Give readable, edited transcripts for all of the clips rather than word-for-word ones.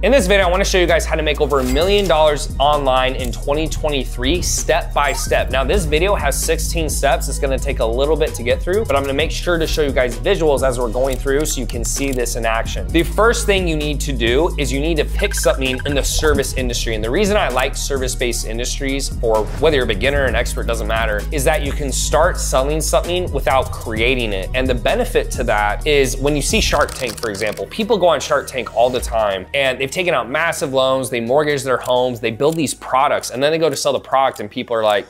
In this video, I wanna show you guys how to make over $1 million online in 2023, step by step. Now this video has 16 steps. It's gonna take a little bit to get through, but I'm gonna make sure to show you guys visuals as we're going through so you can see this in action. The first thing you need to do is you need to pick something in the service industry. And the reason I like service-based industries, or whether you're a beginner or an expert, doesn't matter, is that you can start selling something without creating it. And the benefit to that is when you see Shark Tank, for example, people go on Shark Tank all the time and they've taken out massive loans, they mortgage their homes, they build these products, and then they go to sell the product and people are like,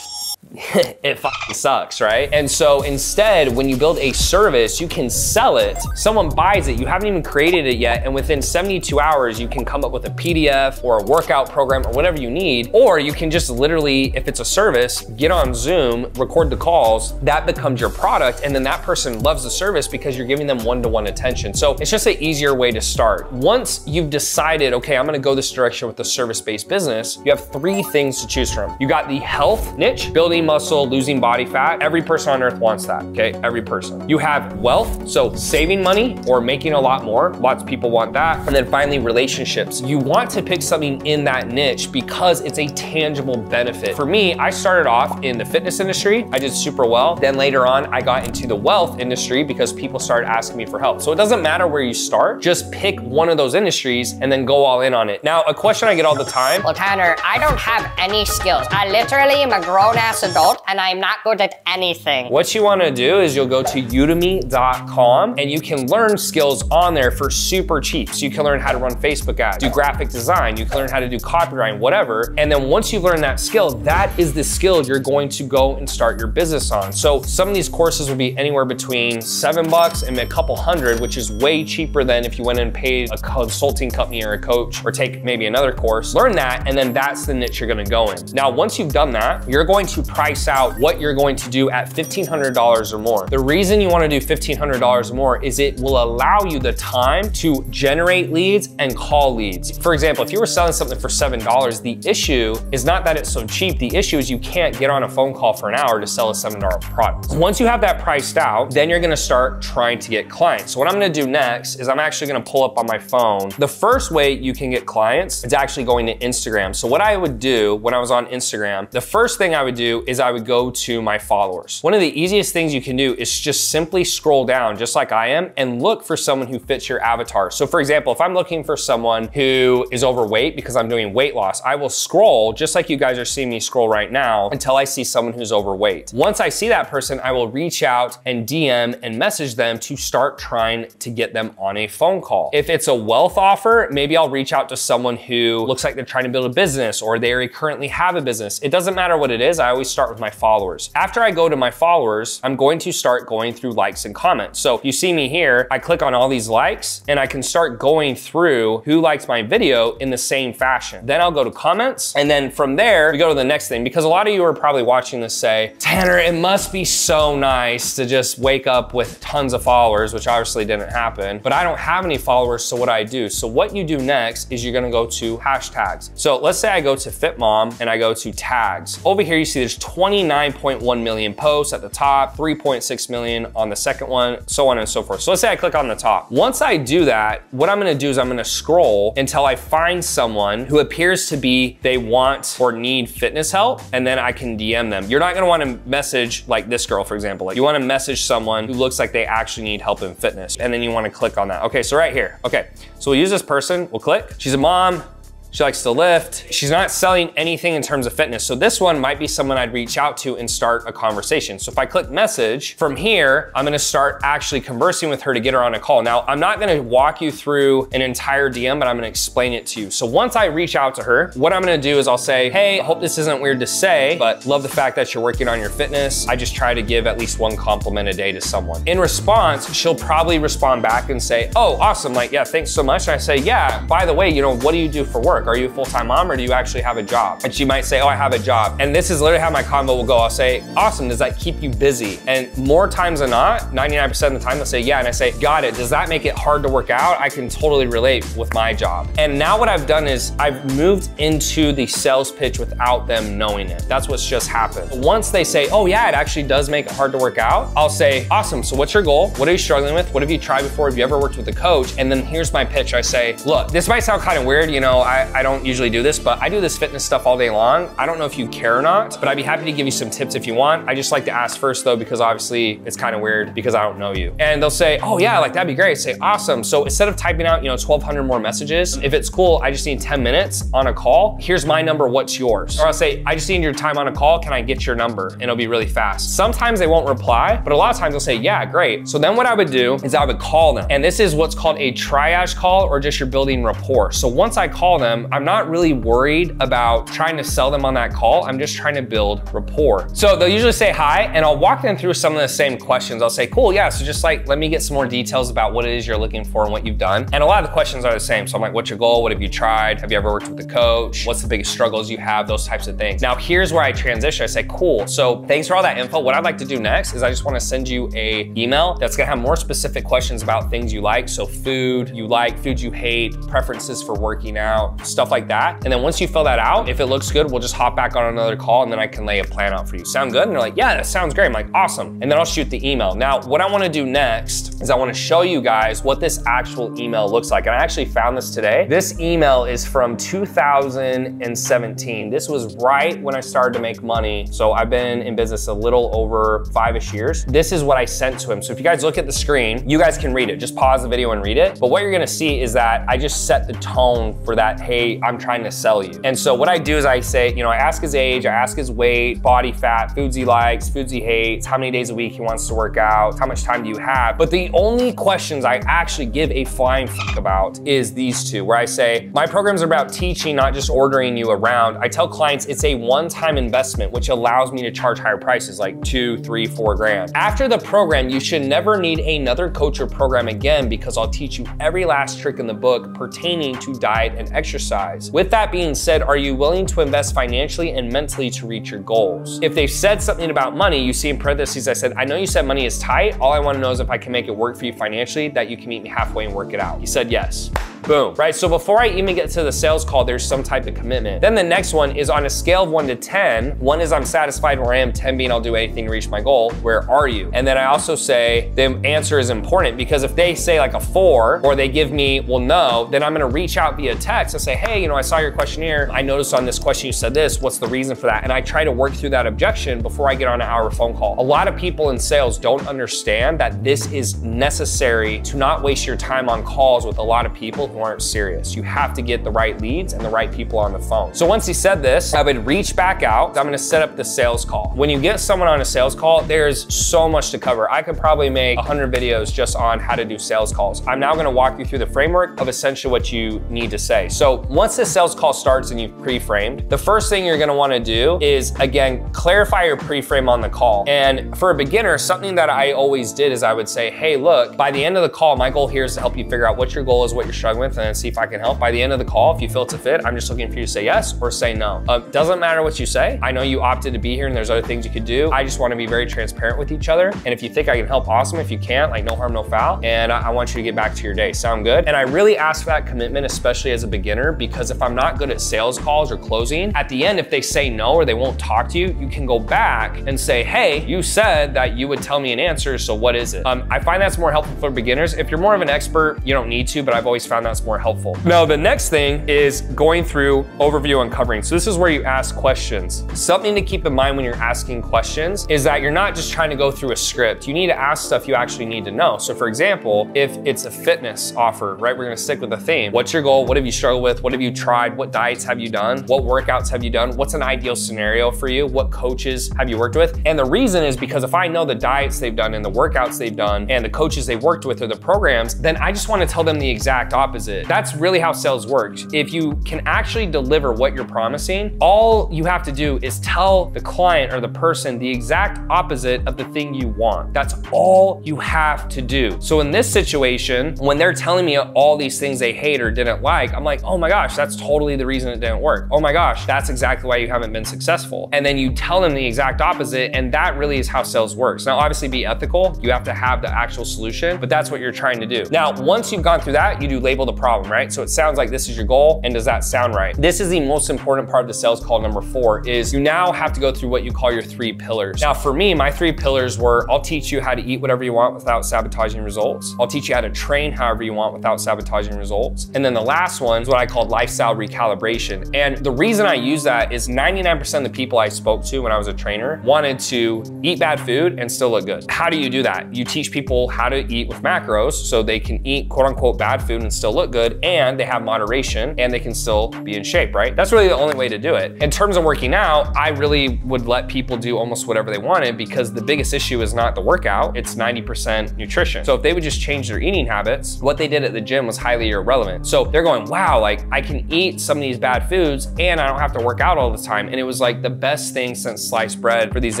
it fucking sucks, right? And so instead, when you build a service, you can sell it, someone buys it, you haven't even created it yet, and within 72 hours, you can come up with a PDF or a workout program or whatever you need, or you can just literally, if it's a service, get on Zoom, record the calls, that becomes your product, and then that person loves the service because you're giving them one-to-one attention. So it's just an easier way to start. Once you've decided, okay, I'm gonna go this direction with the service-based business, you have 3 things to choose from. You got the health niche, building muscle, losing body fat. Every person on earth wants that, okay? Every person. You have wealth, so saving money or making a lot more. Lots of people want that. And then finally, relationships. You want to pick something in that niche because it's a tangible benefit. For me, I started off in the fitness industry. I did super well. Then later on, I got into the wealth industry because people started asking me for help. So it doesn't matter where you start, just pick one of those industries and then go all in on it. Now, a question I get all the time. Well, Tanner, I don't have any skills. I literally am a grown-ass adult and I'm not good at anything. What you wanna do is you'll go to udemy.com and you can learn skills on there for super cheap. So you can learn how to run Facebook ads, do graphic design, you can learn how to do copywriting, whatever. And then once you learn that skill, that is the skill you're going to go and start your business on. So some of these courses will be anywhere between $7 and a couple hundred, which is way cheaper than if you went and paid a consulting company or a coach or take maybe another course. Learn that, and then that's the niche you're gonna go in. Now, once you've done that, you're going to price out what you're going to do at $1,500 or more. The reason you wanna do $1,500 or more is it will allow you the time to generate leads and call leads. For example, if you were selling something for $7, the issue is not that it's so cheap. The issue is you can't get on a phone call for an hour to sell a $7 product. Once you have that priced out, then you're gonna start trying to get clients. So what I'm gonna do next is I'm actually gonna pull up on my phone. The first way you can get clients is actually going to Instagram. So what I would do when I was on Instagram, the first thing I would do is I would go to my followers. One of the easiest things you can do is just simply scroll down just like I am and look for someone who fits your avatar. So for example, if I'm looking for someone who is overweight because I'm doing weight loss, I will scroll just like you guys are seeing me scroll right now until I see someone who's overweight. Once I see that person, I will reach out and DM and message them to start trying to get them on a phone call. If it's a wealth offer, maybe I'll reach out to someone who looks like they're trying to build a business or they already currently have a business. It doesn't matter what it is, I always start with my followers. After I go to my followers, I'm going to start going through likes and comments. So you see me here, I click on all these likes and I can start going through who likes my video in the same fashion. Then I'll go to comments, and then from there, we go to the next thing, because a lot of you are probably watching this say, Tanner, it must be so nice to just wake up with tons of followers, which obviously didn't happen, but I don't have any followers, so what I do? So what you do next is you're gonna go to hashtags. So let's say I go to Fit Mom and I go to tags. Over here, you see there's 29.1 million posts at the top, 3.6 million on the second one, so on and so forth. So let's say I click on the top. Once I do that, what I'm gonna do is I'm gonna scroll until I find someone who appears to be, they want or need fitness help, and then I can DM them. You're not gonna wanna message like this girl, for example. Like you wanna message someone who looks like they actually need help in fitness, and then you wanna click on that. Okay, so right here, okay. So we'll use this person, we'll click. She's a mom. She likes to lift. She's not selling anything in terms of fitness. So this one might be someone I'd reach out to and start a conversation. So if I click message, from here, I'm gonna start actually conversing with her to get her on a call. Now, I'm not gonna walk you through an entire DM, but I'm gonna explain it to you. So once I reach out to her, what I'm gonna do is I'll say, hey, I hope this isn't weird to say, but love the fact that you're working on your fitness. I just try to give at least one compliment a day to someone. In response, she'll probably respond back and say, oh, awesome, like, yeah, thanks so much. And I say, yeah, by the way, you know, what do you do for work? work? Are you a full-time mom or do you actually have a job? And she might say, oh, I have a job. And this is literally how my convo will go. I'll say, awesome, does that keep you busy? And more times than not, 99% of the time they'll say, yeah. And I say, got it. Does that make it hard to work out? I can totally relate with my job. And now what I've done is I've moved into the sales pitch without them knowing it. That's what's just happened. Once they say, oh yeah, it actually does make it hard to work out, I'll say, awesome, so what's your goal? What are you struggling with? What have you tried before? Have you ever worked with a coach? And then here's my pitch. I say, look, this might sound kind of weird, you know, I don't usually do this, but I do this fitness stuff all day long. I don't know if you care or not, but I'd be happy to give you some tips if you want. I just like to ask first though, because obviously it's kind of weird because I don't know you. And they'll say, oh yeah, like that'd be great. I say, awesome. So instead of typing out, 1,200 more messages, if it's cool, I just need 10 minutes on a call. Here's my number, what's yours? Or I'll say, I just need your time on a call. Can I get your number? And it'll be really fast. Sometimes they won't reply, but a lot of times they'll say, yeah, great. So then what I would do is I would call them. And this is what's called a triage call, or just you're building rapport. So once I call them, I'm not really worried about trying to sell them on that call. I'm just trying to build rapport. So they'll usually say hi, and I'll walk them through some of the same questions. I'll say, cool, yeah, so just like, let me get some more details about what it is you're looking for and what you've done. And a lot of the questions are the same. So I'm like, what's your goal? What have you tried? Have you ever worked with a coach? What's the biggest struggles you have? Those types of things. Now here's where I transition. I say, cool, so thanks for all that info. What I'd like to do next is I just wanna send you a email that's gonna have more specific questions about things you like. So food you like, foods you hate, preferences for working out, stuff like that. And then once you fill that out, if it looks good, we'll just hop back on another call and then I can lay a plan out for you. Sound good? And they're like, yeah, that sounds great. I'm like, awesome. And then I'll shoot the email. Now, what I wanna do next is I wanna show you guys what this actual email looks like. And I actually found this today. This email is from 2017. This was right when I started to make money. So I've been in business a little over 5-ish years. This is what I sent to him. So if you guys look at the screen, you guys can read it. Just pause the video and read it. But what you're gonna see is that I just set the tone for that, hey, I'm trying to sell you. And so what I do is I say, I ask his age, I ask his weight, body fat, foods he likes, foods he hates, how many days a week he wants to work out, how much time do you have? But the only questions I actually give a flying fuck about is these two, where I say, my programs are about teaching, not just ordering you around. I tell clients it's a one-time investment, which allows me to charge higher prices, like 2, 3, 4 grand. After the program, you should never need another coach or program again because I'll teach you every last trick in the book pertaining to diet and exercise. With that being said, are you willing to invest financially and mentally to reach your goals? If they've said something about money, you see in parentheses, I said, I know you said money is tight. All I want to know is if I can make it work for you financially, that you can meet me halfway and work it out. He said yes. Boom, right? So before I even get to the sales call, there's some type of commitment. Then the next one is on a scale of 1 to 10. 1 is I'm satisfied where I am, 10 being I'll do anything to reach my goal. Where are you? And then I also say the answer is important because if they say like a 4 or they give me, well, no, then I'm gonna reach out via text and say, hey, I saw your questionnaire. I noticed on this question you said this, what's the reason for that? And I try to work through that objection before I get on an hour phone call. A lot of people in sales don't understand that this is necessary to not waste your time on calls with a lot of people who aren't serious. You have to get the right leads and the right people on the phone. So once he said this, I would reach back out. I'm gonna set up the sales call. When you get someone on a sales call, there's so much to cover. I could probably make 100 videos just on how to do sales calls. I'm now gonna walk you through the framework of essentially what you need to say. So once the sales call starts and you've pre-framed, the first thing you're gonna wanna do is, again, clarify your pre-frame on the call. And for a beginner, something that I always did is I would say, hey, look, by the end of the call, my goal here is to help you figure out what your goal is, what you're struggling with, and then see if I can help. By the end of the call, if you feel it's a fit, I'm just looking for you to say yes or say no. Doesn't matter what you say. I know you opted to be here and there's other things you could do. I just wanna be very transparent with each other. And if you think I can help, awesome. If you can't, like no harm, no foul. And I want you to get back to your day. Sound good? And I really ask for that commitment, especially as a beginner, because if I'm not good at sales calls or closing, at the end, if they say no or they won't talk to you, you can go back and say, hey, you said that you would tell me an answer, so what is it? I find that's more helpful for beginners. If you're more of an expert, you don't need to, but I've always found that's more helpful. Now, the next thing is going through overview and covering. So this is where you ask questions. Something to keep in mind when you're asking questions is that you're not just trying to go through a script. You need to ask stuff you actually need to know. So for example, if it's a fitness offer, right? We're gonna stick with the theme. What's your goal? What have you struggled with? What have you tried? What diets have you done? What workouts have you done? What's an ideal scenario for you? What coaches have you worked with? And the reason is because if I know the diets they've done and the workouts they've done and the coaches they've worked with or the programs, then I just wanna tell them the exact opposite. opposite. That's really how sales works. If you can actually deliver what you're promising, all you have to do is tell the client or the person the exact opposite of the thing you want. That's all you have to do. So in this situation, when they're telling me all these things they hate or didn't like, I'm like, oh my gosh, that's totally the reason it didn't work. Oh my gosh, that's exactly why you haven't been successful. And then you tell them the exact opposite, and that really is how sales works. Now, obviously be ethical. You have to have the actual solution, but that's what you're trying to do. Now, once you've gone through that, you do label the problem, right? So it sounds like this is your goal, and does that sound right? This is the most important part of the sales call number 4 is you now have to go through what you call your 3 pillars. Now, for me, my 3 pillars were, I'll teach you how to eat whatever you want without sabotaging results. I'll teach you how to train however you want without sabotaging results. And then the last one is what I called lifestyle recalibration. And the reason I use that is 99% of the people I spoke to when I was a trainer wanted to eat bad food and still look good. How do you do that? You teach people how to eat with macros so they can eat quote unquote bad food and still look good, and they have moderation and they can still be in shape, right? That's really the only way to do it. In terms of working out, I really would let people do almost whatever they wanted because the biggest issue is not the workout, it's 90% nutrition. So if they would just change their eating habits, what they did at the gym was highly irrelevant. So they're going, wow, like I can eat some of these bad foods and I don't have to work out all the time. And it was like the best thing since sliced bread for these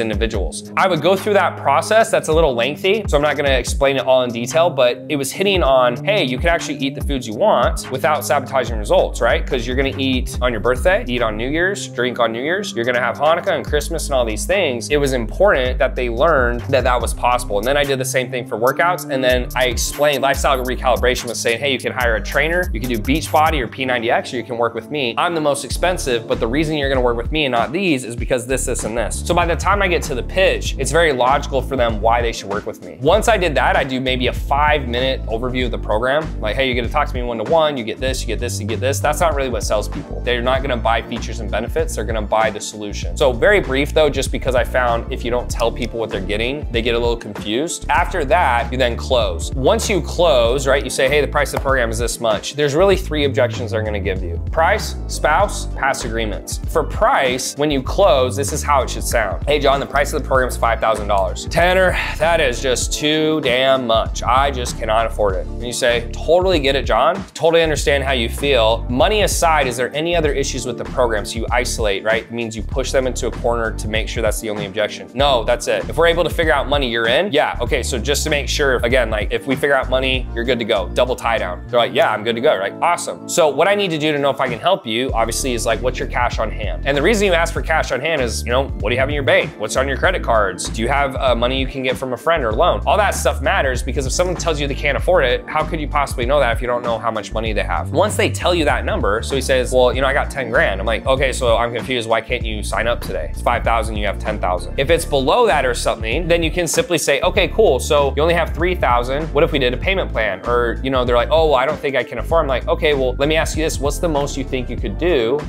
individuals. I would go through that process. That's a little lengthy, so I'm not gonna explain it all in detail, but it was hitting on, hey, you can actually eat the foods you want without sabotaging results, right? Because you're gonna eat on your birthday, eat on New Year's, drink on New Year's, you're gonna have Hanukkah and Christmas and all these things. It was important that they learned that that was possible. And then I did the same thing for workouts. And then I explained lifestyle recalibration was saying, hey, you can hire a trainer, you can do Beachbody or P90X, or you can work with me. I'm the most expensive, but the reason you're gonna work with me and not these is because this, and this. So by the time I get to the pitch, it's very logical for them why they should work with me. Once I did that, I do maybe a 5-minute overview of the program. Like, hey, you get to talk to me one-to-one, you get this, you get this, you get this. That's not really what sells people. They're not gonna buy features and benefits, they're gonna buy the solution. So very brief though, just because I found if you don't tell people what they're getting, they get a little confused. After that, you then close. Once you close, right, you say, hey, the price of the program is this much. There's really 3 objections they're gonna give you. Price, spouse, past agreements. For price, when you close, this is how it should sound. Hey John, the price of the program is $5,000. Tanner, that is just too damn much. I just cannot afford it. And you say, totally get it, John. Totally understand how you feel. Money aside, is there any other issues with the program? So you isolate, right? It means you push them into a corner to make sure that's the only objection. No, that's it. If we're able to figure out money, you're in? Yeah, okay, so just to make sure, again, like if we figure out money, you're good to go. Double tie down. They're like, yeah, I'm good to go, right? Awesome. So what I need to do to know if I can help you, obviously, is like, what's your cash on hand? And the reason you ask for cash on hand is, you know, what do you have in your bank? What's on your credit cards? Do you have money you can get from a friend or loan? All that stuff matters because if someone tells you they can't afford it, how could you possibly know that if you don't know how much money they have? Once they tell you that number, so he says, well, you know, I got 10 grand. I'm like, okay, so I'm confused. Why can't you sign up today? It's 5,000, you have 10,000. If it's below that or something, then you can simply say, okay, cool. So you only have 3,000. What if we did a payment plan? Or, you know, they're like, oh, well, I don't think I can afford. I'm like, okay, well, let me ask you this. What's the most you think you could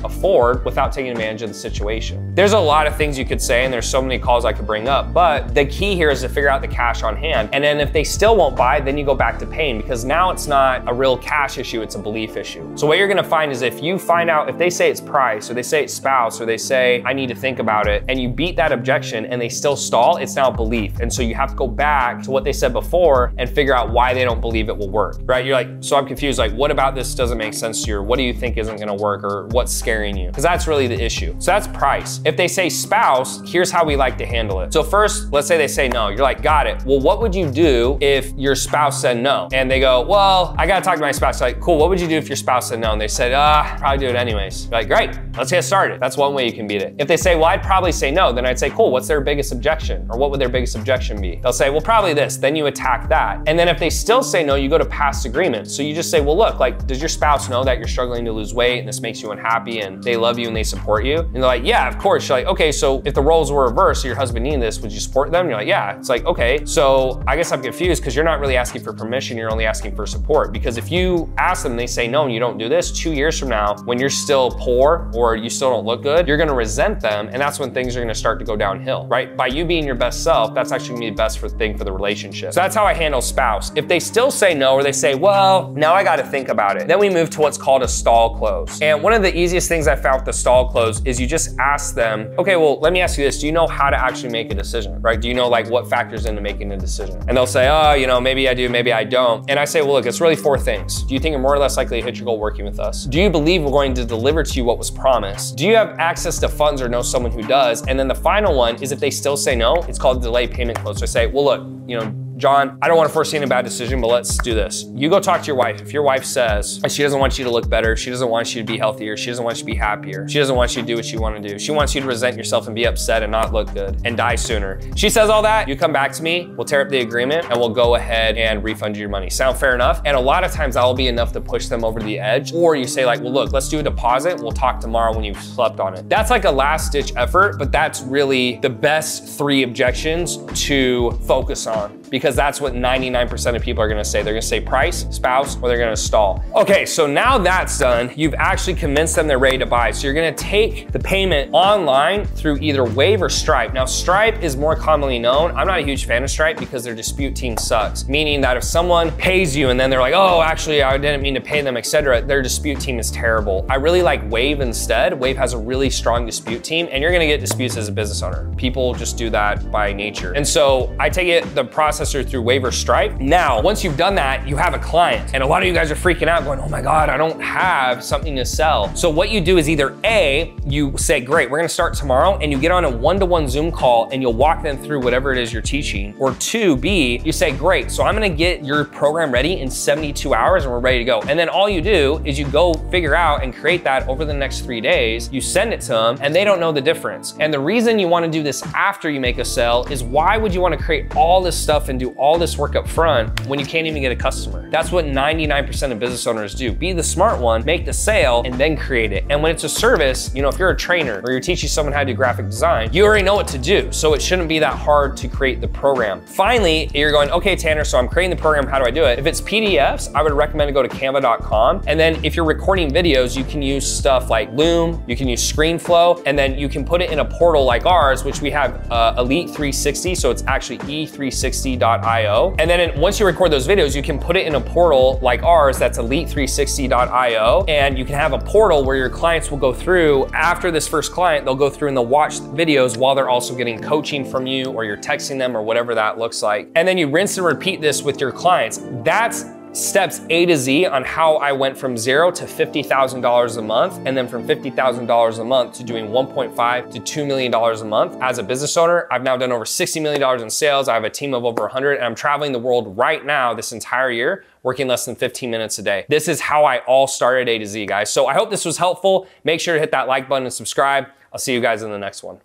afford without taking advantage of the situation? There's a lot of things you could say, and there's so many calls I could bring up, but the key here is to figure out the cash on hand. And then if they still won't buy, then you go back to paying, because now it's not a real cash issue, it's a belief issue. So what you're gonna find is if you find out, if they say it's price, or they say it's spouse, or they say, I need to think about it, and you beat that objection and they still stall, it's now belief. And so you have to go back to what they said before and figure out why they don't believe it will work, right? You're like, so I'm confused, like, what about this doesn't make sense to you? Or what do you think isn't gonna work? Or what's scaring you? Because that's really the issue. So that's price. If they say spouse, here's how we like to handle it. So first, let's say they say no. You're like, got it. Well, what would you do if your spouse said no? And they go, well, I gotta talk to my spouse. You're like, cool, what would you do if your spouse said no? And they said, probably do it anyways. You're like, great, let's get started. That's one way you can beat it. If they say, well, I'd probably say no, then I'd say, cool, what's their biggest objection? Or what would their biggest objection be? They'll say, well, probably this. Then you attack that. And then if they still say no, you go to past agreement. So you just say, well, look, like, does your spouse know that you're struggling to lose weight and this makes you unhappy and they love you and they support you? And they're like, yeah, of course. You're like, okay, so if the roles were reversed, so your husband needed this, would you support them? You're like, yeah. It's like, okay, so I guess I'm confused because you're not really asking for permission, you're only asking for support. Because if you ask them, they say no, and you don't do this, 2 years from now, when you're still poor or you still don't look good, you're gonna resent them, and that's when things are gonna start to go downhill, right? By you being your best self, that's actually gonna be the best thing for the relationship. So that's how I handle spouse. If they still say no, or they say, well, now I gotta think about it, then we move to what's called a stall close. And one of the easiest things I found with the stall close is you just ask them, okay, well, let me ask you this. Do you know how to actually make a decision, right? Do you know like what factors into making a decision? And they'll say, oh, you know, maybe I do, maybe I don't. And I say, well, look, it's really 4 things. price? Do you think you're more or less likely to hit your goal working with us? Do you believe we're going to deliver to you what was promised? Do you have access to funds or know someone who does? And then the final one is if they still say no, it's called delayed payment clause. So I say, well, look, you know, John, I don't want to foresee a bad decision, but let's do this. You go talk to your wife. If your wife says she doesn't want you to look better, she doesn't want you to be healthier, she doesn't want you to be happier, she doesn't want you to do what you want to do, she wants you to resent yourself and be upset and not look good and die sooner. She says all that, you come back to me, we'll tear up the agreement and we'll go ahead and refund you your money. Sound fair enough? And a lot of times that'll be enough to push them over the edge. Or you say like, well, look, let's do a deposit. We'll talk tomorrow when you've slept on it. That's like a last ditch effort, but that's really the best 3 objections to focus on, because that's what 99% of people are gonna say. They're gonna say price, spouse, or they're gonna stall. Okay, so now that's done, you've actually convinced them they're ready to buy. So you're gonna take the payment online through either Wave or Stripe. Now, Stripe is more commonly known. I'm not a huge fan of Stripe because their dispute team sucks, meaning that if someone pays you and then they're like, oh, actually, I didn't mean to pay them, etc., their dispute team is terrible. I really like Wave instead. Wave has a really strong dispute team, and you're gonna get disputes as a business owner. People just do that by nature. And so I take it the processor through Wave or Stripe. Now, once you've done that, you have a client. And a lot of you guys are freaking out going, oh my God, I don't have something to sell. So what you do is either A, you say, great, we're gonna start tomorrow, and you get on a one-to-one Zoom call and you'll walk them through whatever it is you're teaching. Or 2B, you say, great, so I'm gonna get your program ready in 72 hours and we're ready to go. And then all you do is you go figure out and create that over the next 3 days, you send it to them, and they don't know the difference. And the reason you wanna do this after you make a sale is why would you wanna create all this stuff and do all this work up front when you can't even get a customer? That's what 99% of business owners do. Be the smart one, make the sale, and then create it. And when it's a service, you know, if you're a trainer or you're teaching someone how to do graphic design, you already know what to do. So it shouldn't be that hard to create the program. Finally, you're going, okay, Tanner, so I'm creating the program, how do I do it? If it's PDFs, I would recommend to go to canva.com. And then if you're recording videos, you can use stuff like Loom, you can use ScreenFlow, and then you can put it in a portal like ours, which we have Elite 360, so it's actually e360.io. And then once you record those videos, you can put it in a portal like ours, that's elite360.io. And you can have a portal where your clients will go through, after this first client, they'll go through and they'll watch the videos while they're also getting coaching from you, or you're texting them, or whatever that looks like. And then you rinse and repeat this with your clients. That's steps A to Z on how I went from 0 to $50,000 a month, and then from $50,000 a month to doing $1.5 to $2 million a month. As a business owner, I've now done over $60 million in sales. I have a team of over 100, and I'm traveling the world right now this entire year, working less than 15 minutes a day. This is how I all started A to Z, guys. So I hope this was helpful. Make sure to hit that like button and subscribe. I'll see you guys in the next one.